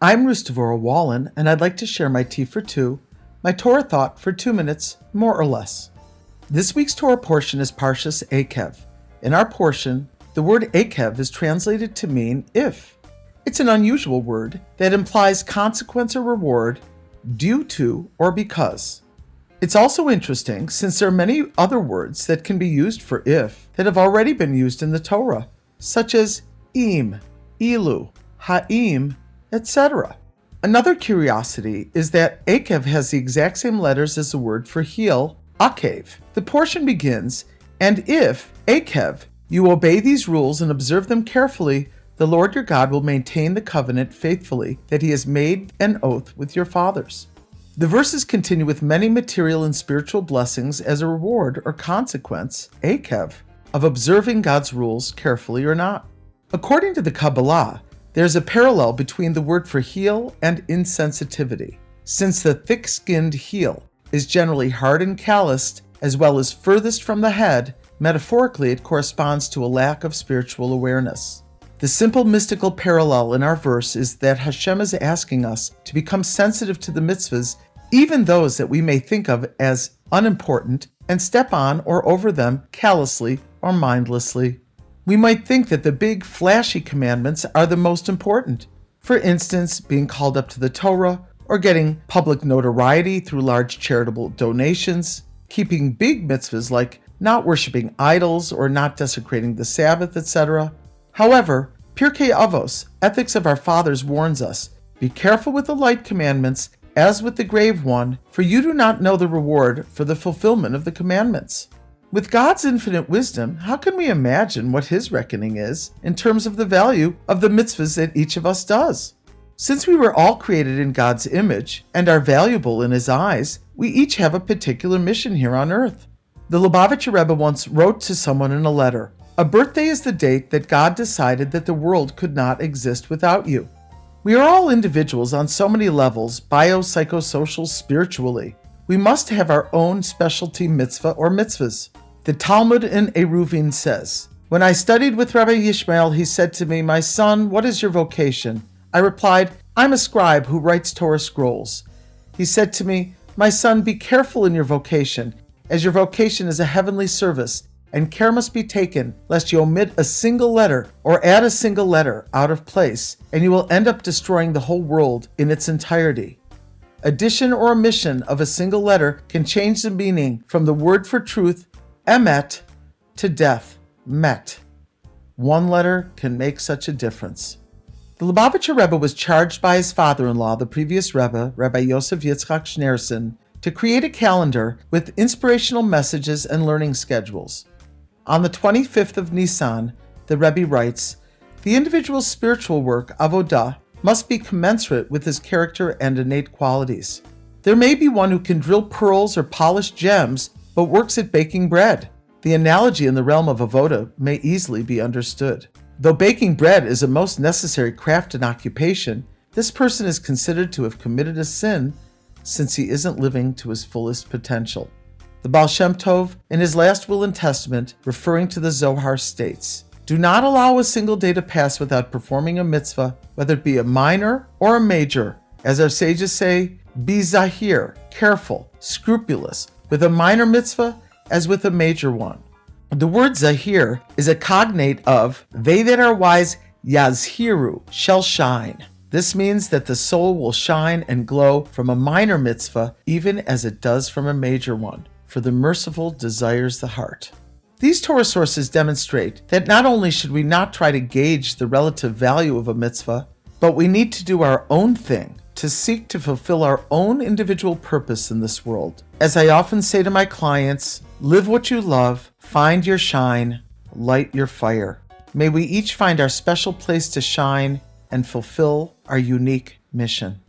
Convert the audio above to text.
I'm Devorah Wallen, and I'd like to share my Tea for Two, my Torah thought for 2 minutes, more or less. This week's Torah portion is Parshas Eikev. In our portion, the word Eikev is translated to mean if. It's an unusual word that implies consequence or reward due to or because. It's also interesting since there are many other words that can be used for if that have already been used in the Torah, such as im, ilu, ha'im, etc. Another curiosity is that Eikev has the exact same letters as the word for heel, Eikev. The portion begins, and if, Eikev, you obey these rules and observe them carefully, the Lord your God will maintain the covenant faithfully that he has made an oath with your fathers. The verses continue with many material and spiritual blessings as a reward or consequence, Eikev, of observing God's rules carefully or not. According to the Kabbalah, there's a parallel between the word for heel and insensitivity. Since the thick-skinned heel is generally hard and calloused, as well as furthest from the head, metaphorically it corresponds to a lack of spiritual awareness. The simple mystical parallel in our verse is that Hashem is asking us to become sensitive to the mitzvahs, even those that we may think of as unimportant, and step on or over them callously or mindlessly. We might think that the big, flashy commandments are the most important. For instance, being called up to the Torah, or getting public notoriety through large charitable donations, keeping big mitzvahs like not worshiping idols or not desecrating the Sabbath, etc. However, Pirkei Avos, Ethics of Our Fathers, warns us, be careful with the light commandments as with the grave one, for you do not know the reward for the fulfillment of the commandments. With God's infinite wisdom, how can we imagine what his reckoning is in terms of the value of the mitzvahs that each of us does? Since we were all created in God's image and are valuable in his eyes, we each have a particular mission here on earth. The Lubavitcher Rebbe once wrote to someone in a letter, "A birthday is the date that God decided that the world could not exist without you." We are all individuals on so many levels, bio-psychosocial, spiritually. We must have our own specialty mitzvah or mitzvahs. The Talmud in Eruvin says, "When I studied with Rabbi Yishmael, he said to me, 'My son, what is your vocation?' I replied, 'I'm a scribe who writes Torah scrolls.' He said to me, 'My son, be careful in your vocation, as your vocation is a heavenly service, and care must be taken lest you omit a single letter or add a single letter out of place, and you will end up destroying the whole world in its entirety. Addition or omission of a single letter can change the meaning from the word for truth, emet, to death, met. One letter can make such a difference." The Lubavitcher Rebbe was charged by his father-in-law, the previous Rebbe, Rabbi Yosef Yitzchak Schneerson, to create a calendar with inspirational messages and learning schedules. On the 25th of Nisan, the Rebbe writes, "The individual's spiritual work, avodah, must be commensurate with his character and innate qualities. There may be one who can drill pearls or polish gems, but works at baking bread. The analogy in the realm of avodah may easily be understood. Though baking bread is a most necessary craft and occupation, this person is considered to have committed a sin since he isn't living to his fullest potential." The Baal Shem Tov, in his last will and testament, referring to the Zohar, states, "Do not allow a single day to pass without performing a mitzvah, whether it be a minor or a major. As our sages say, be zahir, careful, scrupulous, with a minor mitzvah as with a major one." The word zahir is a cognate of "they that are wise, yazhiru, shall shine." This means that the soul will shine and glow from a minor mitzvah even as it does from a major one, for the merciful desires the heart. These Torah sources demonstrate that not only should we not try to gauge the relative value of a mitzvah, but we need to do our own thing to seek to fulfill our own individual purpose in this world. As I often say to my clients, live what you love, find your shine, light your fire. May we each find our special place to shine and fulfill our unique mission.